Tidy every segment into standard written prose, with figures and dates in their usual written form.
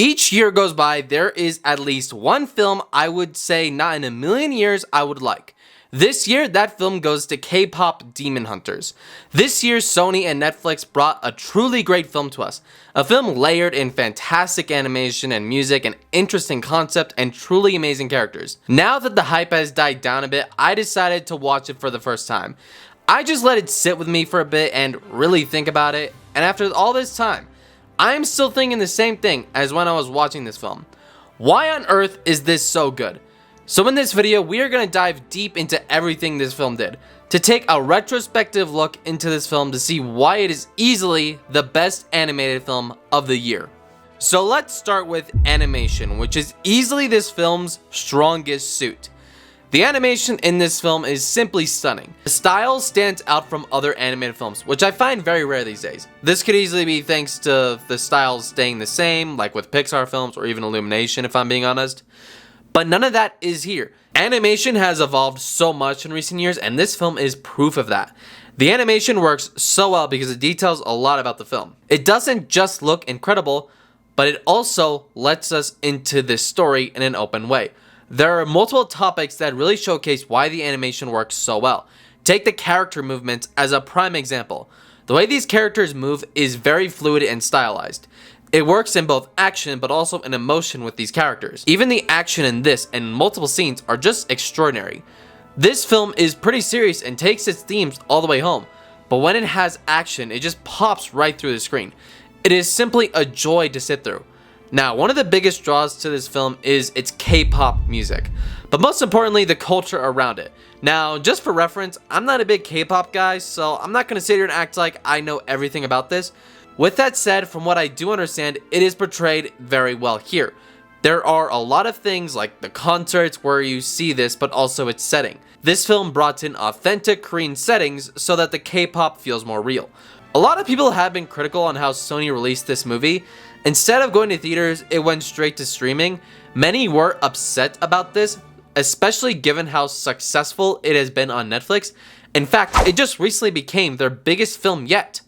Each year goes by, there is at least one film I would say not in a million years I would like. This year, that film goes to K-Pop Demon Hunters. This year, Sony and Netflix brought a truly great film to us. A film layered in fantastic animation and music, an interesting concept, and truly amazing characters. Now that the hype has died down a bit, I decided to watch it for the first time. I just let it sit with me for a bit and really think about it, and after all this time, I'm still thinking the same thing as when I was watching this film. Why on earth is this so good? So in this video, we are going to dive deep into everything this film did, to take a retrospective look into this film to see why it is easily the best animated film of the year. So let's start with animation, which is easily this film's strongest suit. The animation in this film is simply stunning. The style stands out from other animated films, which I find very rare these days. This could easily be thanks to the styles staying the same, like with Pixar films or even Illumination if I'm being honest. But none of that is here. Animation has evolved so much in recent years, and this film is proof of that. The animation works so well because it details a lot about the film. It doesn't just look incredible, but it also lets us into this story in an open way. There are multiple topics that really showcase why the animation works so well. Take the character movements as a prime example. The way these characters move is very fluid and stylized. It works in both action but also in emotion with these characters. Even the action in this and multiple scenes are just extraordinary. This film is pretty serious and takes its themes all the way home, but when it has action, it just pops right through the screen. It is simply a joy to sit through. Now, one of the biggest draws to this film is its K-pop music, but most importantly, the culture around it. Now, just for reference, I'm not a big K-pop guy, so I'm not going to sit here and act like I know everything about this. With that said, from what I do understand, it is portrayed very well here. There are a lot of things like the concerts where you see this, but also its setting. This film brought in authentic Korean settings so that the K-pop feels more real. A lot of people have been critical on how Sony released this movie. Instead of going to theaters, it went straight to streaming. Many were upset about this, especially given how successful it has been on Netflix. In fact, it just recently became their biggest film yet.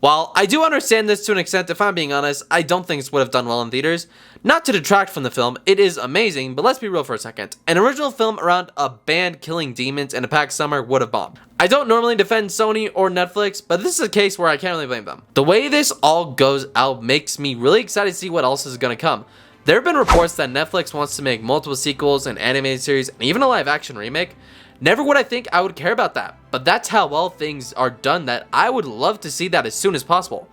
While I do understand this to an extent, if I'm being honest, I don't think this would have done well in theaters. Not to detract from the film, it is amazing, but let's be real for a second. An original film around a band killing demons in a packed summer would have bombed. I don't normally defend Sony or Netflix, but this is a case where I can't really blame them. The way this all goes out makes me really excited to see what else is going to come. There have been reports that Netflix wants to make multiple sequels, an animated series, and even a live action remake. Never would I think I would care about that, but that's how well things are done that I would love to see that as soon as possible.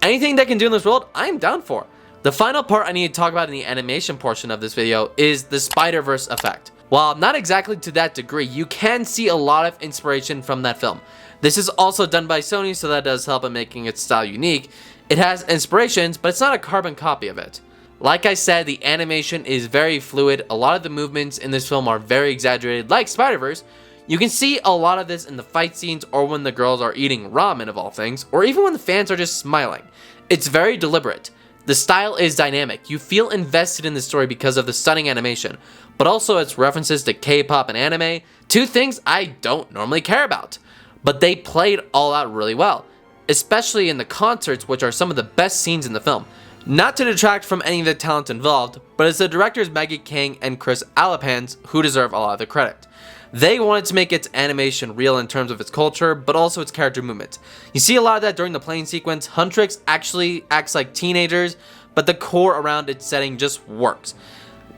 Anything they can do in this world, I'm down for. The final part I need to talk about in the animation portion of this video is the Spider-Verse effect. While not exactly to that degree, you can see a lot of inspiration from that film. This is also done by Sony, so that does help in making its style unique. It has inspirations, but it's not a carbon copy of it. Like I said, the animation is very fluid. A lot of the movements in this film are very exaggerated, like Spider-Verse. You can see a lot of this in the fight scenes or when the girls are eating ramen of all things, or even when the fans are just smiling. It's very deliberate. The style is dynamic. You feel invested in the story because of the stunning animation, but also its references to K-pop and anime, two things I don't normally care about. But they played all out really well, especially in the concerts, which are some of the best scenes in the film. Not to detract from any of the talent involved, but it's the directors Maggie King and Chris Alapans who deserve a lot of the credit. They wanted to make its animation real in terms of its culture, but also its character movement. You see a lot of that during the plane sequence. Huntrix actually acts like teenagers, but the core around its setting just works.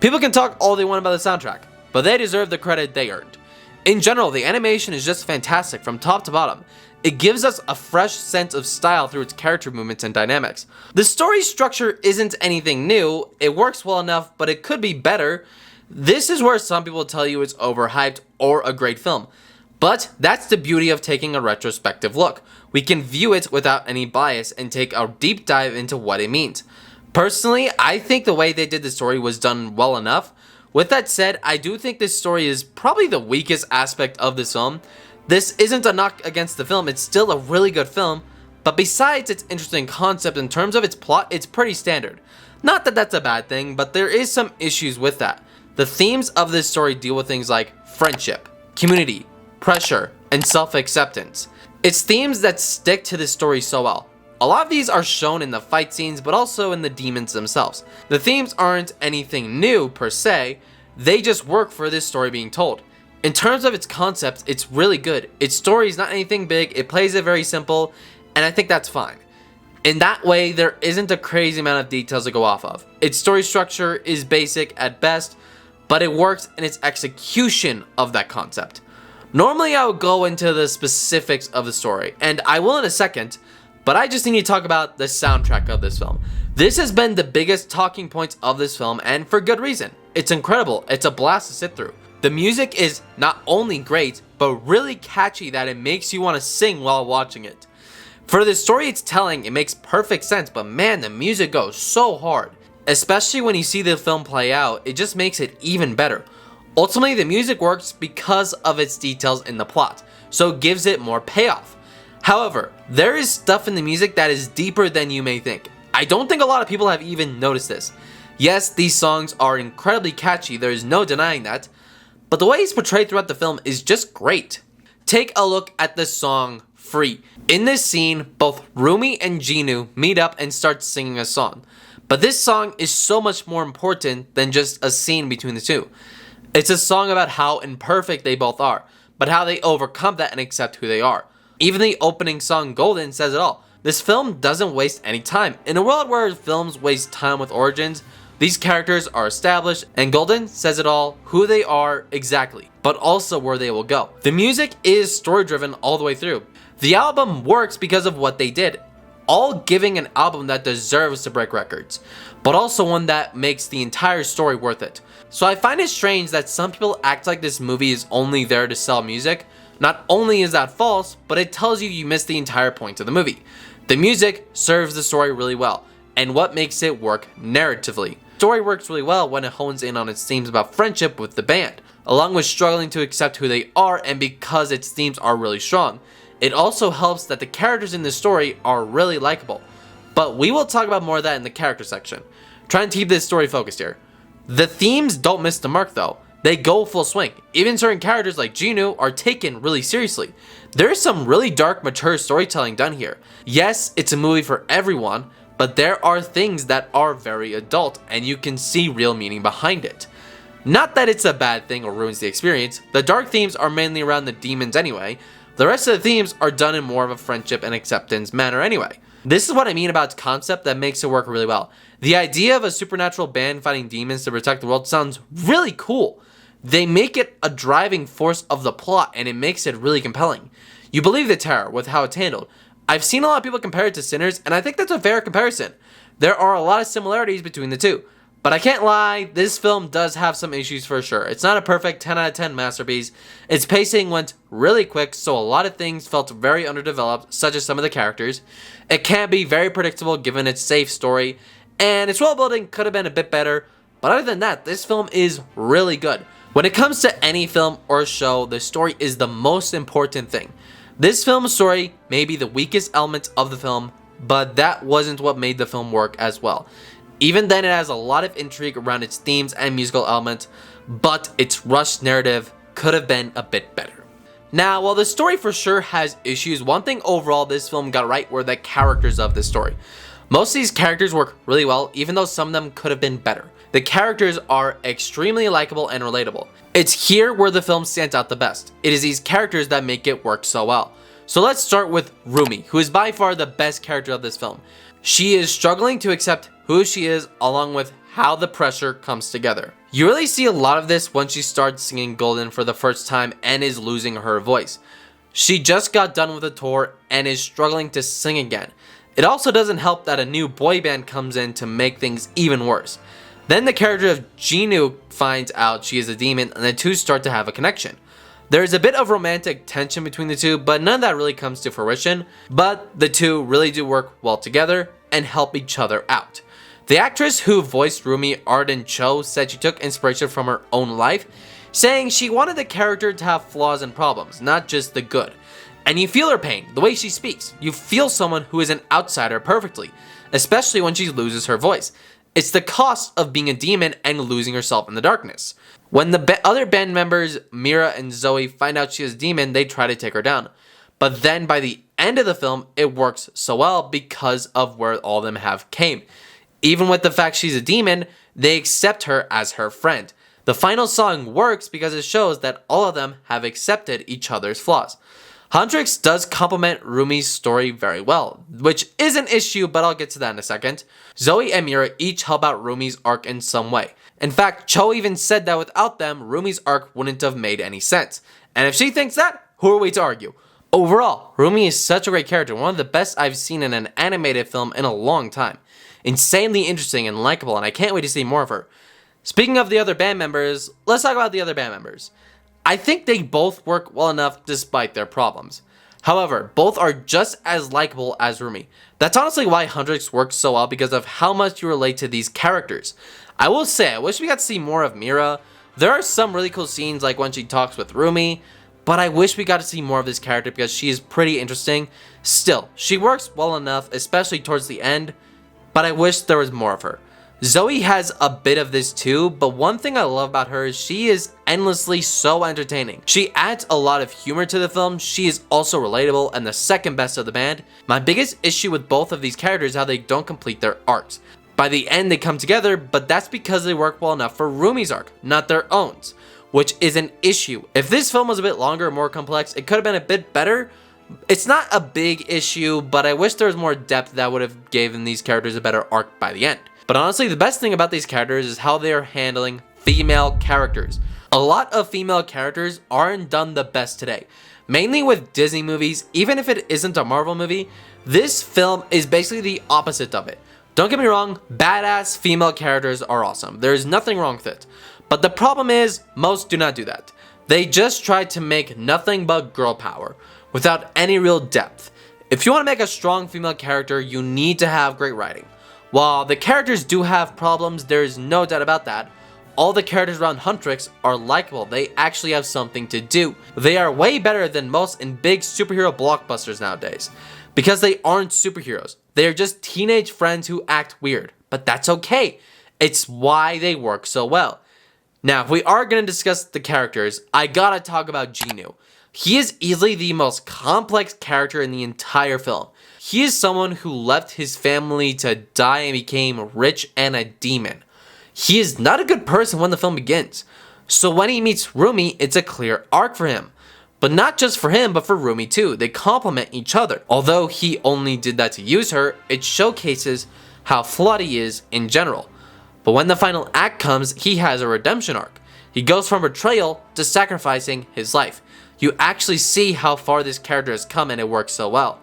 People can talk all they want about the soundtrack, but they deserve the credit they earned. In general, the animation is just fantastic from top to bottom. It gives us a fresh sense of style through its character movements and dynamics. The story structure isn't anything new, it works well enough, but it could be better. This is where some people tell you it's overhyped or a great film. But that's the beauty of taking a retrospective look. We can view it without any bias and take a deep dive into what it means. Personally, I think the way they did the story was done well enough. With that said, I do think this story is probably the weakest aspect of this film. This isn't a knock against the film, it's still a really good film, but besides its interesting concept in terms of its plot, it's pretty standard. Not that that's a bad thing, but there is some issues with that. The themes of this story deal with things like friendship, community, pressure, and self-acceptance. It's themes that stick to this story so well. A lot of these are shown in the fight scenes, but also in the demons themselves. The themes aren't anything new per se, they just work for this story being told. In terms of its concept, it's really good. Its story is not anything big, it plays it very simple, and I think that's fine. In that way, there isn't a crazy amount of details to go off of. Its story structure is basic at best, but it works in its execution of that concept. Normally I would go into the specifics of the story, and I will in a second, but I just need to talk about the soundtrack of this film. This has been the biggest talking points of this film, and for good reason. It's incredible, it's a blast to sit through. The music is not only great, but really catchy that it makes you want to sing while watching it. For the story it's telling, it makes perfect sense, but man, the music goes so hard. Especially when you see the film play out, it just makes it even better. Ultimately, the music works because of its details in the plot, so it gives it more payoff. However, there is stuff in the music that is deeper than you may think. I don't think a lot of people have even noticed this. Yes, these songs are incredibly catchy, there is no denying that, but the way it's portrayed throughout the film is just great. Take a look at the song Free. In this scene, both Rumi and Jinu meet up and start singing a song. But this song is so much more important than just a scene between the two. It's a song about how imperfect they both are, but how they overcome that and accept who they are. Even the opening song Golden says it all. This film doesn't waste any time. In a world where films waste time with origins, these characters are established, and Golden says it all, who they are exactly, but also where they will go. The music is story driven all the way through. The album works because of what they did, all giving an album that deserves to break records, but also one that makes the entire story worth it. So I find it strange that some people act like this movie is only there to sell music. Not only is that false, but it tells you missed the entire point of the movie. The music serves the story really well, and what makes it work narratively. The story works really well when it hones in on its themes about friendship with the band, along with struggling to accept who they are, and because its themes are really strong. It also helps that the characters in the story are really likable. But we will talk about more of that in the character section. Trying to keep this story focused here. The themes don't miss the mark though. They go full swing. Even certain characters like Jinu are taken really seriously. There is some really dark, mature storytelling done here. Yes, it's a movie for everyone, but there are things that are very adult and you can see real meaning behind it. Not that it's a bad thing or ruins the experience. The dark themes are mainly around the demons anyway. The rest of the themes are done in more of a friendship and acceptance manner anyway. This is what I mean about its concept that makes it work really well. The idea of a supernatural band fighting demons to protect the world sounds really cool. They make it a driving force of the plot and it makes it really compelling. You believe the terror with how it's handled. I've seen a lot of people compare it to Sinners, and I think that's a fair comparison. There are a lot of similarities between the two. But I can't lie, this film does have some issues for sure. It's not a perfect 10 out of 10 masterpiece. Its pacing went really quick, so a lot of things felt very underdeveloped, such as some of the characters. It can be very predictable given its safe story, and its world building could have been a bit better. But other than that, this film is really good. When it comes to any film or show, the story is the most important thing. This film's story may be the weakest element of the film, but that wasn't what made the film work as well. Even then, it has a lot of intrigue around its themes and musical elements, but its rushed narrative could have been a bit better. Now, while the story for sure has issues, one thing overall this film got right were the characters of this story. Most of these characters work really well, even though some of them could have been better. The characters are extremely likable and relatable. It's here where the film stands out the best. It is these characters that make it work so well. So let's start with Rumi, who is by far the best character of this film. She is struggling to accept who she is along with how the pressure comes together. You really see a lot of this when she starts singing Golden for the first time and is losing her voice. She just got done with a tour and is struggling to sing again. It also doesn't help that a new boy band comes in to make things even worse. Then the character of Jinu finds out she is a demon and the two start to have a connection. There is a bit of romantic tension between the two, but none of that really comes to fruition. But the two really do work well together and help each other out. The actress who voiced Rumi, Arden Cho, said she took inspiration from her own life, saying she wanted the character to have flaws and problems, not just the good. And you feel her pain, the way she speaks. You feel someone who is an outsider perfectly, especially when she loses her voice. It's the cost of being a demon and losing herself in the darkness. When the other band members, Mira and Zoe, find out she is a demon, they try to take her down. but then by the end of the film, it works so well because of where all of them have came. Even with the fact she's a demon, they accept her as her friend. The final song works because it shows that all of them have accepted each other's flaws. Huntrix does complement Rumi's story very well, which is an issue, but I'll get to that in a second. Zoe and Mira each help out Rumi's arc in some way. In fact, Cho even said that without them, Rumi's arc wouldn't have made any sense. And if she thinks that, who are we to argue? Overall, Rumi is such a great character, one of the best I've seen in an animated film in a long time. Insanely interesting and likable, and I can't wait to see more of her. Speaking of the other band members, let's talk about the other band members. I think they both work well enough despite their problems. However, both are just as likable as Rumi. That's honestly why Huntrix works so well, because of how much you relate to these characters. I will say, I wish we got to see more of Mira. There are some really cool scenes like when she talks with Rumi, but I wish we got to see more of this character because she is pretty interesting. Still, she works well enough, especially towards the end, but I wish there was more of her. Zoe has a bit of this too, but one thing I love about her is she is endlessly so entertaining. She adds a lot of humor to the film, she is also relatable and the second best of the band. My biggest issue with both of these characters is how they don't complete their arcs. By the end they come together, but that's because they work well enough for Rumi's arc, not their own, which is an issue. If this film was a bit longer or more complex, it could have been a bit better. It's not a big issue, but I wish there was more depth that would have given these characters a better arc by the end. But honestly, the best thing about these characters is how they are handling female characters. A lot of female characters aren't done the best today. Mainly with Disney movies, even if it isn't a Marvel movie, this film is basically the opposite of it. Don't get me wrong, badass female characters are awesome. There's nothing wrong with it. But the problem is, most do not do that. They just try to make nothing but girl power, without any real depth. If you want to make a strong female character, you need to have great writing. While the characters do have problems, there is no doubt about that. All the characters around Huntrix are likable. They actually have something to do. They are way better than most in big superhero blockbusters nowadays. Because they aren't superheroes. They are just teenage friends who act weird. But that's okay. It's why they work so well. Now, if we are going to discuss the characters, I gotta talk about Genu. He is easily the most complex character in the entire film. He is someone who left his family to die and became rich and a demon. He is not a good person when the film begins. So when he meets Rumi, it's a clear arc for him. But not just for him, but for Rumi too. They complement each other. Although he only did that to use her, it showcases how flawed he is in general. But when the final act comes, he has a redemption arc. He goes from betrayal to sacrificing his life. You actually see how far this character has come and it works so well.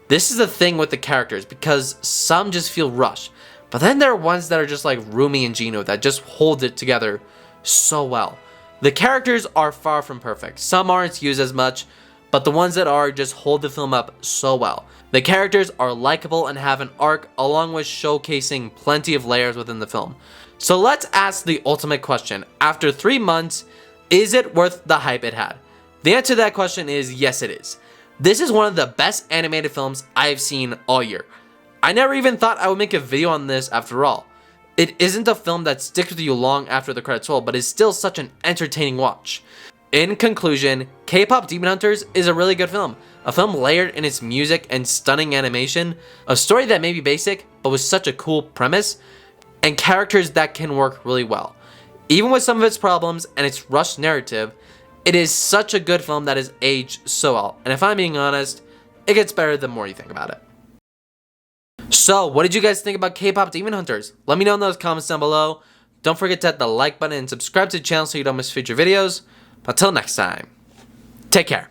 This is the thing with the characters, because some just feel rushed. But then there are ones that are just like Rumi and Genu that just hold it together so well. The characters are far from perfect. Some aren't used as much, but the ones that are just hold the film up so well. The characters are likable and have an arc, along with showcasing plenty of layers within the film. So let's ask the ultimate question. After 3 months, is it worth the hype it had? The answer to that question is yes, it is. This is one of the best animated films I've seen all year. I never even thought I would make a video on this after all. It isn't a film that sticks with you long after the credits roll, but is still such an entertaining watch. In conclusion, K-Pop Demon Hunters is a really good film. A film layered in its music and stunning animation, a story that may be basic, but with such a cool premise, and characters that can work really well. Even with some of its problems and its rushed narrative, it is such a good film that is aged so well, and if I'm being honest, it gets better the more you think about it. So, what did you guys think about K-Pop Demon Hunters? Let me know in those comments down below. Don't forget to hit the like button and subscribe to the channel so you don't miss future videos. But until next time, take care.